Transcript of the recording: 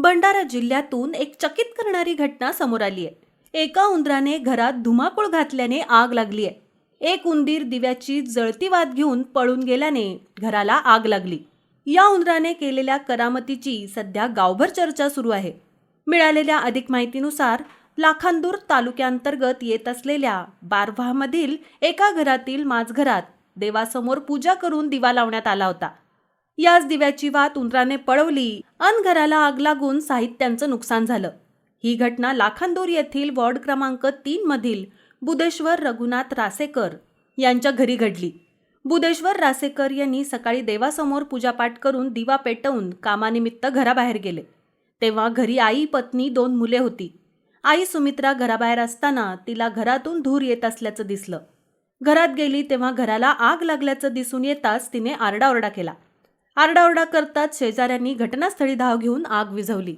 भंडारा जिल्ह्यातून एक चकित करणारी घटना समोर आली आहे। एका उंदराने घरात धुमाकूळ घातल्याने आग लागली आहे। एक उंदीर दिव्याची जळती वात घेऊन पळून गेल्याने घराला आग लागली। या उंदराने केलेल्या करामतीची सध्या गावभर चर्चा सुरू आहे। मिळालेल्या अधिक माहितीनुसार लाखांदूर तालुक्यांतर्गत येत असलेल्या बारव्हामधील एका घरातील माझघरात देवासमोर पूजा करून दिवा लावण्यात आला होता। याच दिव्याची वात उंदराने पळवली अन घराला आग लागून साहित्यांचं नुकसान झालं। ही घटना लाखांदूर येथील वॉर्ड क्रमांक 3 मधील बुदेश्वर रघुनाथ रासेकर यांच्या घरी घडली। बुदेश्वर रासेकर यांनी सकाळी देवासमोर पूजापाठ करून दिवा पेटवून कामानिमित्त घराबाहेर गेले। तेव्हा घरी आई, पत्नी, 2 मुले होती। आई सुमित्रा घराबाहेर असताना तिला घरातून धूर येत असल्याचं दिसलं। घरात गेली तेव्हा घराला आग लागल्याचं दिसून येताच तिने आरडाओरडा केला। आरडाओरडा करताच शेजाऱ्यांनी घटनास्थळी धाव घेऊन आग विझवली।